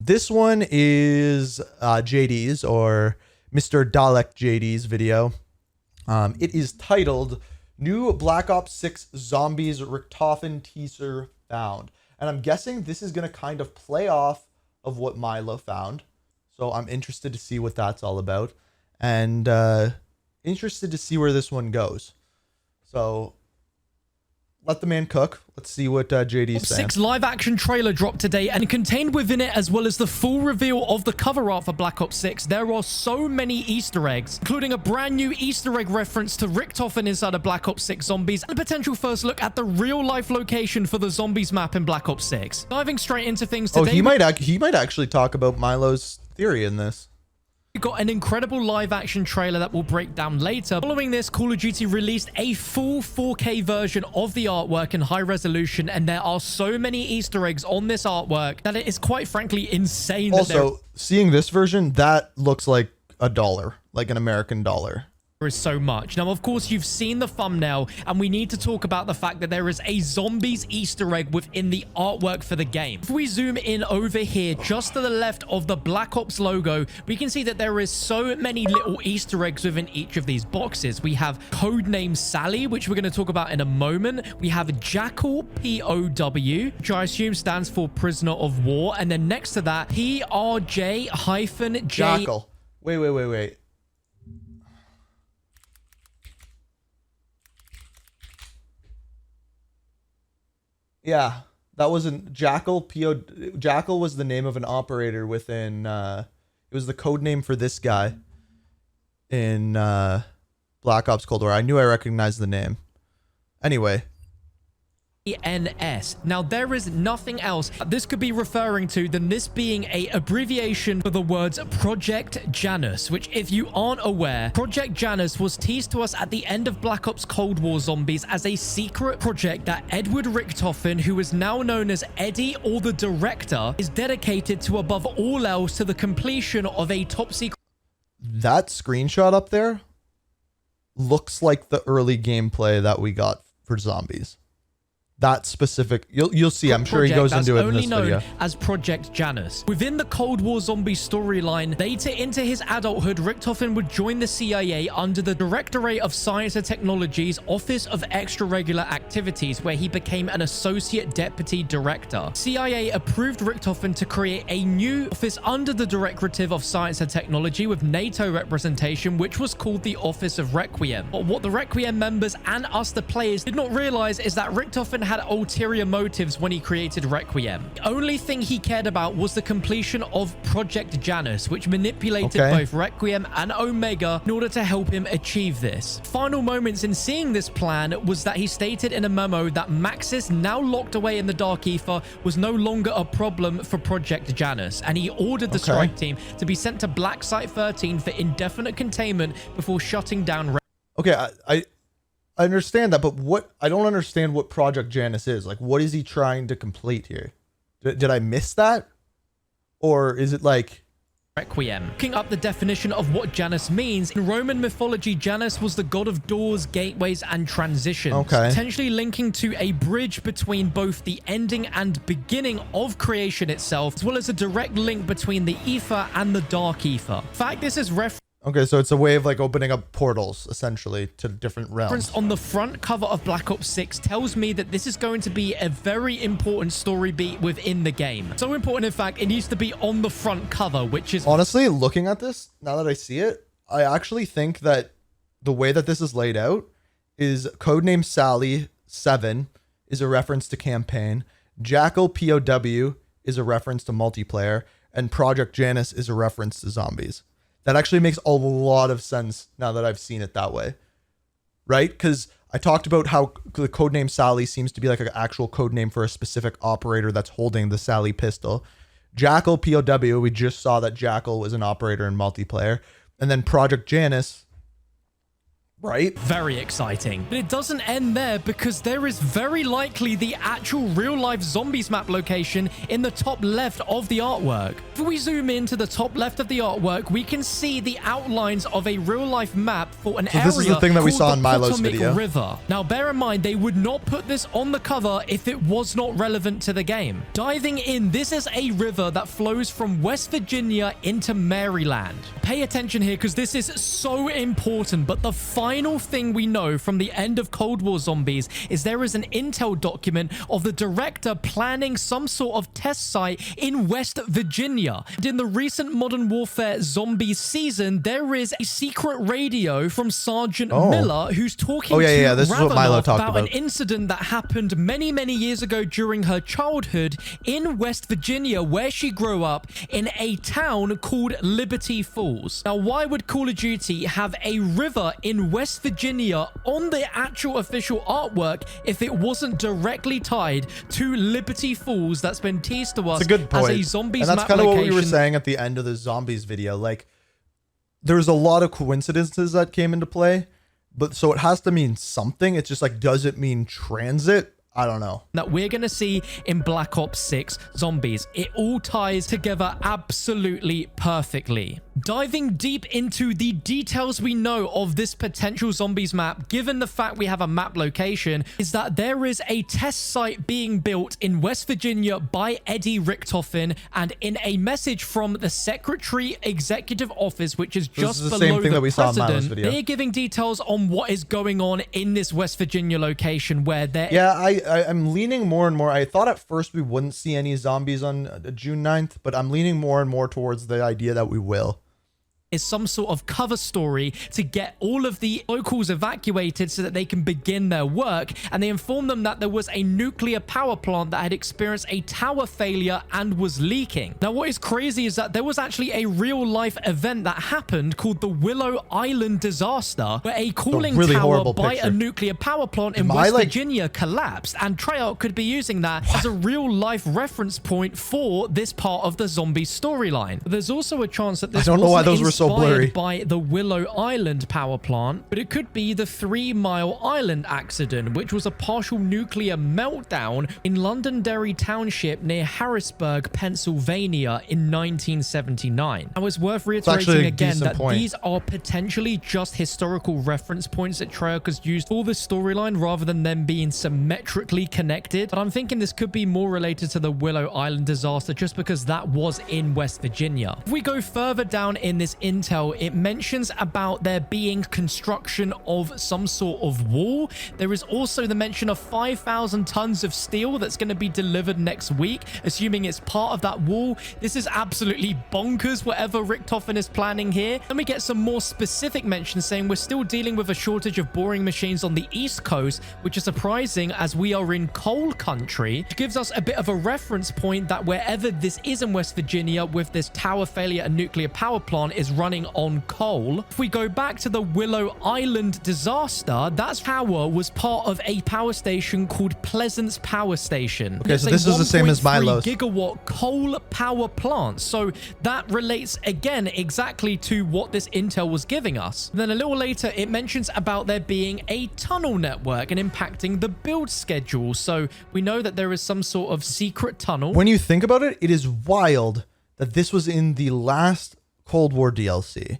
this one is JD's, or Mr. Dalek JD's video. It is titled New Black Ops 6 Zombies Richtofen Teaser Found. And I'm guessing this is going to kind of play off of what Milo found. So I'm interested to see what that's all about. And interested to see where this one goes. So let the man cook. Let's see what JD's saying. 6 live action trailer dropped today, and contained within it, as well as the full reveal of the cover art for Black Ops 6, there are so many Easter eggs, including a brand new Easter egg reference to Richtofen inside of Black Ops 6 Zombies, and a potential first look at the real life location for the Zombies map in Black Ops 6. Diving straight into things today. Oh, he might actually talk about Milo's theory in this. We got an incredible live action trailer that we'll break down later. Following this, Call of Duty released a full 4K version of the artwork in high resolution, and there are so many Easter eggs on this artwork that it is quite frankly insane. Also, seeing this version, that looks like $1, like an American dollar. There is so much. Now, of course, you've seen the thumbnail, and we need to talk about the fact that there is a zombies Easter egg within the artwork for the game. If we zoom in over here, just to the left of the Black Ops logo, we can see that there is so many little Easter eggs within each of these boxes. We have codename Sally, which we're going to talk about in a moment. We have Jackal POW, which I assume stands for Prisoner of War. And then next to that, PRJ-J. Jackal. Wait. Yeah, that wasn't Jackal. Jackal was the name of an operator within. It was the code name for this guy in Black Ops Cold War. I knew I recognized the name. Anyway. NS. Now, there is nothing else this could be referring to than this being a abbreviation for the words Project Janus, which, if you aren't aware, Project Janus was teased to us at the end of Black Ops Cold War Zombies as a secret project that Edward Richtofen, who is now known as Eddie or the Director, is dedicated to above all else to the completion of a top secret. That screenshot up there looks like the early gameplay that we got for Zombies. That specific, you'll see. I'm sure he goes into it in this video. Only known as Project Janus. Within the Cold War zombie storyline, later into his adulthood, Richtofen would join the CIA under the Directorate of Science and Technology's Office of Extra-Regular Activities, where he became an associate deputy director. CIA approved Richtofen to create a new office under the Directorate of Science and Technology with NATO representation, which was called the Office of Requiem. But what the Requiem members and us, the players, did not realize is that Richtofen had ulterior motives when he created Requiem. The only thing he cared about was the completion of Project Janus, which manipulated both Requiem and Omega in order to help him achieve this. Final moments in seeing this plan was that he stated in a memo that Maxis, now locked away in the Dark Ether, was no longer a problem for Project Janus, and he ordered the strike team to be sent to Black Site 13 for indefinite containment before shutting down. Okay, I understand that, but I don't understand what Project Janus is. Like, what is he trying to complete here? Did I miss that? Or is it like Requiem? Looking up the definition of what Janus means, in Roman mythology, Janus was the god of doors, gateways, and transitions. Potentially linking to a bridge between both the ending and beginning of creation itself, as well as a direct link between the Ether and the Dark Ether. In fact, this is okay, so it's a way of like opening up portals, essentially, to different realms. On the front cover of Black Ops 6 tells me that this is going to be a very important story beat within the game. So important, in fact, it needs to be on the front cover, which is... Honestly, looking at this, now that I see it, I actually think that the way that this is laid out is codename Sally 7 is a reference to campaign, Jackal POW is a reference to multiplayer, and Project Janus is a reference to zombies. That actually makes a lot of sense now that I've seen it that way, right? Because I talked about how the codename Sally seems to be like an actual code name for a specific operator that's holding the Sally pistol. Jackal POW, we just saw that Jackal was an operator in multiplayer. And then Project Janus right? Very exciting. But it doesn't end there, because there is very likely the actual real-life zombies map location in the top left of the artwork. If we zoom into the top left of the artwork, we can see the outlines of a real-life map for an area. This is the thing that we saw in Milo's Potomac video. River. Now, bear in mind, they would not put this on the cover if it was not relevant to the game. Diving in, this is a river that flows from West Virginia into Maryland. Pay attention here, because this is so important, but the final thing we know from the end of Cold War Zombies is there is an intel document of the director planning some sort of test site in West Virginia. And in the recent Modern Warfare Zombies season, there is a secret radio from Sergeant Miller who's talking to This is what Milo Ravanoff talked about about. an incident that happened many, many years ago during her childhood in West Virginia, where she grew up in a town called Liberty Falls. Now, why would Call of Duty have a river in West Virginia on the actual official artwork if it wasn't directly tied to Liberty Falls that's been teased to us It's a good point. as a zombies and that's map kind of what we were location? saying at the end of the zombies video. Like, there's a lot of coincidences that came into play, but so it has to mean something. It's just like, does it mean transit? I don't know. That we're going to see in Black Ops 6 Zombies. It all ties together absolutely perfectly. Diving deep into the details we know of this potential zombies map, given the fact we have a map location, is that there is a test site being built in West Virginia by Eddie Richtofen, and in a message from the Secretary Executive Office, which is just the below same thing the that we saw in Milo's president, video. they're giving details on what is going on in this West Virginia location, where there I'm leaning more and more. I thought at first we wouldn't see any zombies on June 9th, but I'm leaning more and more towards the idea that we will. is some sort of cover story to get all of the locals evacuated so that they can begin their work. And they informed them that there was a nuclear power plant that had experienced a tower failure and was leaking. Now, what is crazy is that there was actually a real life event that happened called the Willow Island disaster, where a cooling tower by a nuclear power plant in West Virginia collapsed, and Treyarch could be using that as a real life reference point for this part of the zombie storyline. There's also a chance that this was so blurry by the Willow Island power plant, but it could be the 3 Mile Island accident, which was a partial nuclear meltdown in Londonderry Township near Harrisburg, Pennsylvania in 1979. Now, it's worth reiterating again that these are potentially just historical reference points that Treyarch has used for the storyline rather than them being symmetrically connected. But I'm thinking this could be more related to the Willow Island disaster just because that was in West Virginia. If we go further down in this intel, it mentions about there being construction of some sort of wall. There is also the mention of 5,000 tons of steel that's going to be delivered next week, assuming it's part of that wall. This is absolutely bonkers, whatever Richtofen is planning here. Then we get some more specific mentions saying we're still dealing with a shortage of boring machines on the East Coast, which is surprising as we are in coal country, which gives us a bit of a reference point that wherever this is in West Virginia with this tower failure and nuclear power plant is running on coal. If we go back to the Willow Island disaster, that power was part of a power station called Pleasance Power Station. Okay, so this is the same as Milo's. Gigawatt coal power plant. So that relates again exactly to what this intel was giving us. Then a little later, it mentions about there being a tunnel network and impacting the build schedule. So we know that there is some sort of secret tunnel. When you think about it, it is wild that this was in the last Cold War DLC.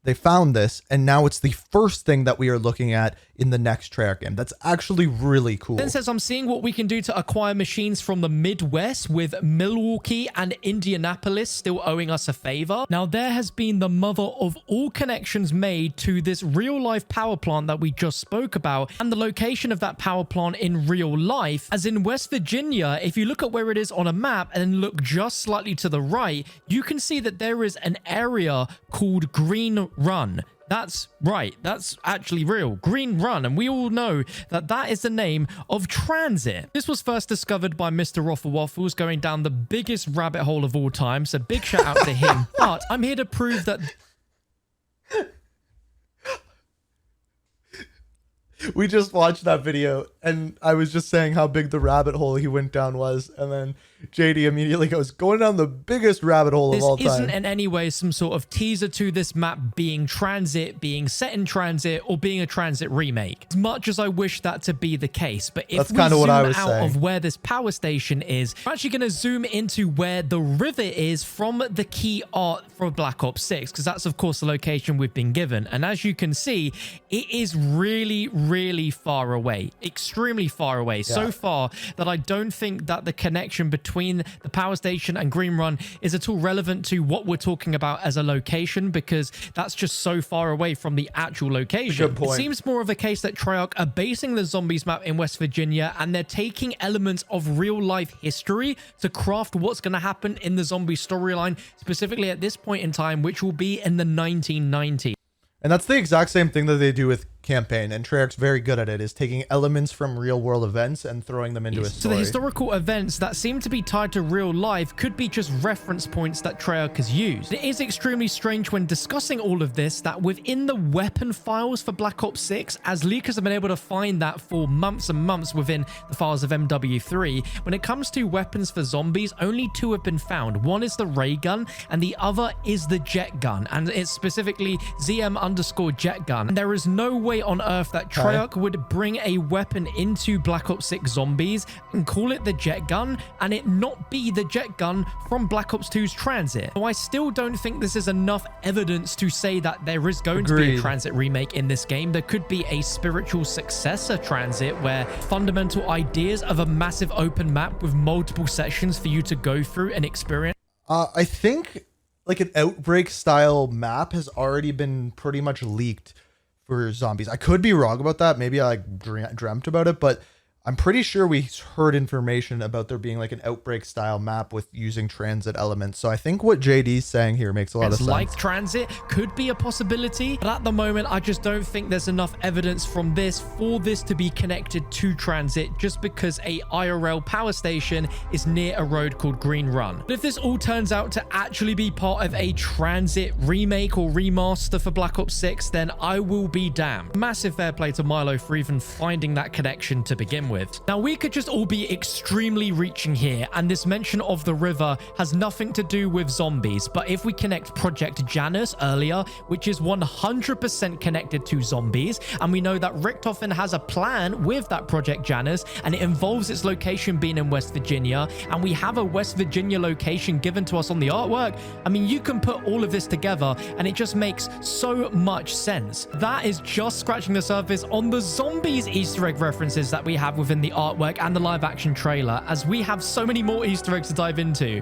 They found this, and now it's the first thing that we are looking at in the next Treyarch game. That's actually really cool. Then says, I'm seeing what we can do to acquire machines from the Midwest, with Milwaukee and Indianapolis still owing us a favor. Now, there has been the mother of all connections made to this real-life power plant that we just spoke about, and the location of that power plant in real life, as in West Virginia. If you look at where it is on a map and look just slightly to the right, you can see that there is an area called Green Run. That's right. That's actually real. Green Run. And we all know that that is the name of transit. This was first discovered by Mr. Waffle Waffles, going down the biggest rabbit hole of all time. So big shout out to him. But I'm here to prove that... We just watched that video, and I was just saying how big the rabbit hole he went down was, and then JD immediately goes, going down the biggest rabbit hole of all time. This isn't in any way some sort of teaser to this map being transit, being set in transit, or being a transit remake. As much as I wish that to be the case, but if we zoom out of where this power station is, we're actually going to zoom into where the river is from the key art for Black Ops 6, because that's of course the location we've been given. And as you can see, it is really, really far away, extremely far away. So far that I don't think that the connection between the power station and Green Run is at all relevant to what we're talking about as a location, because that's just so far away from the actual location. Good point. It seems more of a case that Treyarch are basing the zombies map in West Virginia, and they're taking elements of real life history to craft what's going to happen in the zombie storyline, specifically at this point in time, which will be in the 1990s. And that's the exact same thing that they do with campaign, and Treyarch's very good at it, is taking elements from real world events and throwing them into a story. So the historical events that seem to be tied to real life could be just reference points that Treyarch has used. It is extremely strange when discussing all of this that within the weapon files for Black Ops 6, as leakers have been able to find that for months and months within the files of MW3, when it comes to weapons for zombies, only two have been found. One is the ray gun and the other is the jet gun, and it's specifically ZM_jet gun. And there is no way on earth that Treyarch would bring a weapon into Black Ops 6 zombies and call it the jet gun and it not be the jet gun from Black Ops 2's transit. So I still don't think this is enough evidence to say that there is going to be a transit remake in this game. There could be a spiritual successor transit where fundamental ideas of a massive open map with multiple sections for you to go through and experience. I think like an Outbreak style map has already been pretty much leaked for zombies. I could be wrong about that. Maybe I dreamt about it, but I'm pretty sure we heard information about there being like an Outbreak style map with using transit elements. So I think what JD's saying here makes a lot of sense. Like transit could be a possibility, but at the moment, I just don't think there's enough evidence from this for this to be connected to transit, just because a IRL power station is near a road called Green Run. But if this all turns out to actually be part of a transit remake or remaster for Black Ops 6, then I will be damned. Massive fair play to Milo for even finding that connection to begin with. Now, we could just all be extremely reaching here, and this mention of the river has nothing to do with zombies, but if we connect Project Janus earlier, which is 100% connected to zombies, and we know that Richtofen has a plan with that Project Janus, and it involves its location being in West Virginia, and we have a West Virginia location given to us on the artwork, I mean, you can put all of this together, and it just makes so much sense. That is just scratching the surface on the zombies Easter egg references that we have within the artwork and the live action trailer, as we have so many more Easter eggs to dive into.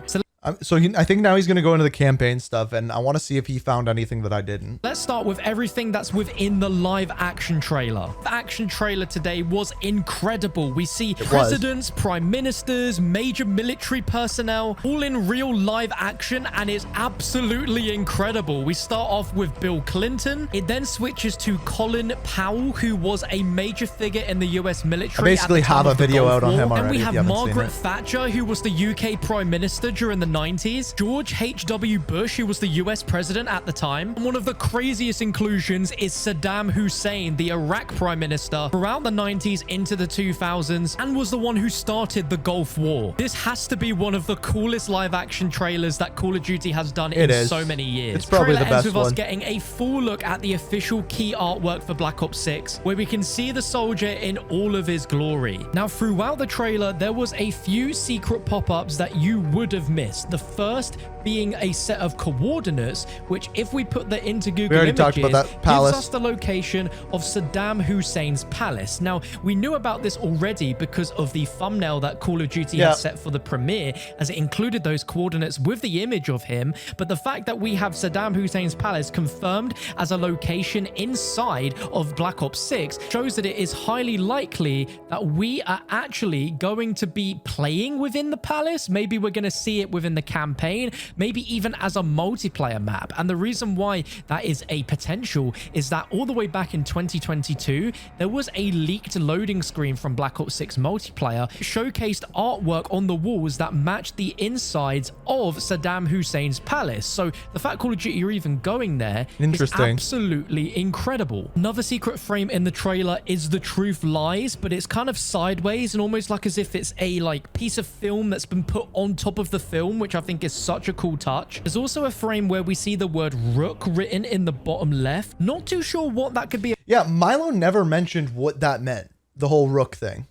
So I think now he's going to go into the campaign stuff, and I want to see if he found anything that I didn't. Let's start with everything that's within the live action trailer. The action trailer today was incredible. We see presidents, prime ministers, major military personnel, all in real live action, and it's absolutely incredible. We start off with Bill Clinton. It then switches to Colin Powell, who was a major figure in the US military. I basically have a video out on him already. And we have Margaret Thatcher, who was the UK prime minister during the 90s, George H.W. Bush, who was the US president at the time. And one of the craziest inclusions is Saddam Hussein, the Iraq prime minister throughout the 90s into the 2000s, and was the one who started the Gulf War. This has to be one of the coolest live action trailers that Call of Duty has done in so many years. It's probably the best ends with one. us getting a full look at the official key artwork for Black Ops 6, where we can see the soldier in all of his glory. Now, throughout the trailer, there was a few secret pop-ups that you would have missed. The first being a set of coordinates, which if we put that into Google Images, gives us the location of Saddam Hussein's palace. Now, we knew about this already because of the thumbnail that Call of Duty had set for the premiere, as it included those coordinates with the image of him. But the fact that we have Saddam Hussein's palace confirmed as a location inside of Black Ops 6 shows that it is highly likely that we are actually going to be playing within the palace. Maybe we're going to see it within the campaign, maybe even as a multiplayer map. And the reason why that is a potential is that all the way back in 2022, there was a leaked loading screen from Black Ops 6 multiplayer, showcased artwork on the walls that matched the insides of Saddam Hussein's palace. So the fact Call of Duty are even going there is absolutely incredible. Another secret frame in the trailer is The Truth Lies, but it's kind of sideways and almost like as if it's a piece of film that's been put on top of the film, which I think is such a cool touch. There's also a frame where we see the word Rook written in the bottom left. Not too sure what that could be. Yeah, Milo never mentioned what that meant, the whole Rook thing.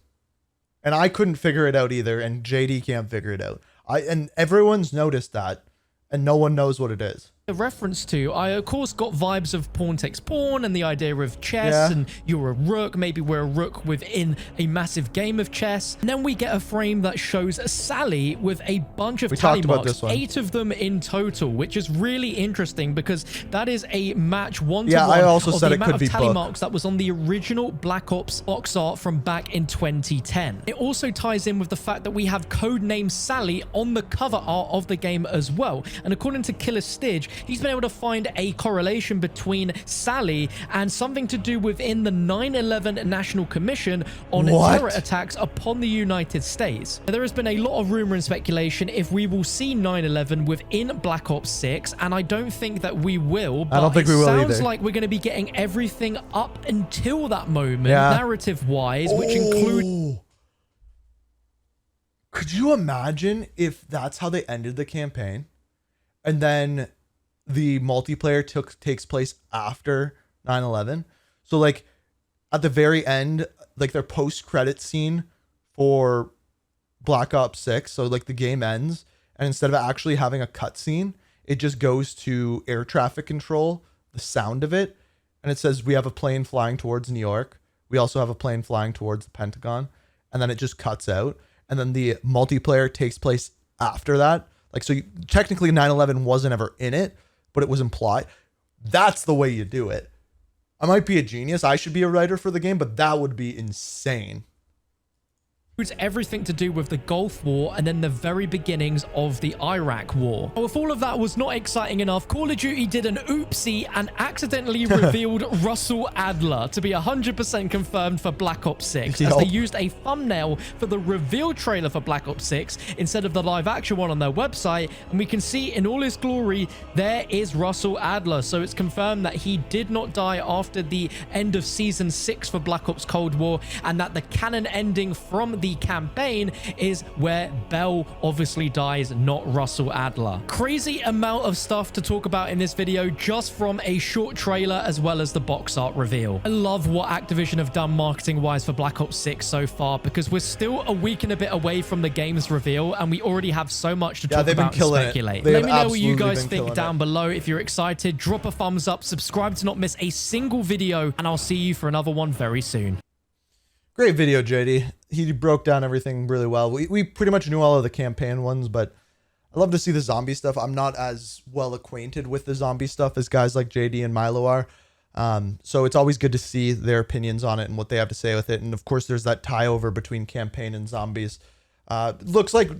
And I couldn't figure it out either, and JD can't figure it out. And everyone's noticed that, and no one knows what it is. A reference to, I of course got vibes of Pawn Takes Pawn and the idea of chess, and you're a rook, maybe we're a rook within a massive game of chess. And then we get a frame that shows Sally with a bunch of tally marks, 8 of them in total, which is really interesting because that is a match 1-to-1 I also of said the it amount could be of tally book. marks that was on the original Black Ops box art from back in 2010. It also ties in with the fact that we have codename Sally on the cover art of the game as well. And according to Killer Stidge, he's been able to find a correlation between Sally and something to do within the 9/11 National Commission on terror attacks upon the United States. There has been a lot of rumor and speculation if we will see 9/11 within Black Ops 6, and I don't think that we will, but I don't think we will either. It sounds like we're going to be getting everything up until that moment, narrative-wise, which includes... Could you imagine if that's how they ended the campaign? And then the multiplayer takes place after 9/11. So at the very end, their post-credit scene for Black Ops 6. So the game ends, and instead of actually having a cutscene, it just goes to air traffic control, the sound of it. And it says, we have a plane flying towards New York. We also have a plane flying towards the Pentagon. And then it just cuts out. And then the multiplayer takes place after that. Technically 9/11 wasn't ever in it, but it was implied. That's the way you do it. I might be a genius. I should be a writer for the game, but that would be insane. Everything to do with the Gulf War and then the very beginnings of the Iraq War. If all of that was not exciting enough, Call of Duty did an oopsie and accidentally revealed Russell Adler to be 100% confirmed for Black Ops 6, as they used a thumbnail for the reveal trailer for Black Ops 6 instead of the live action one on their website, and we can see in all his glory there is Russell Adler. So it's confirmed that he did not die after the end of Season 6 for Black Ops Cold War, and that the canon ending from the campaign is where Bell obviously dies, not Russell Adler. Crazy amount of stuff to talk about in this video just from a short trailer as well as the box art reveal. I love what Activision have done marketing wise for Black Ops 6 so far, because we're still a week and a bit away from the game's reveal and we already have so much to talk about and speculate. Let me know what you guys think down below. If you're excited, drop a thumbs up, subscribe to not miss a single video, and I'll see you for another one very soon. Great video, JD. He broke down everything really well. We pretty much knew all of the campaign ones, but I love to see the zombie stuff. I'm not as well acquainted with the zombie stuff as guys like JD and Milo are. So it's always good to see their opinions on it and what they have to say with it. And of course, there's that tie over between campaign and zombies. Looks like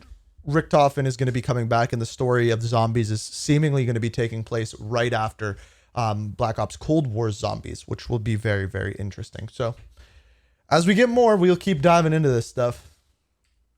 Richtofen is going to be coming back, and the story of the zombies is seemingly going to be taking place right after Black Ops Cold War zombies, which will be very, very interesting. So as we get more, we'll keep diving into this stuff.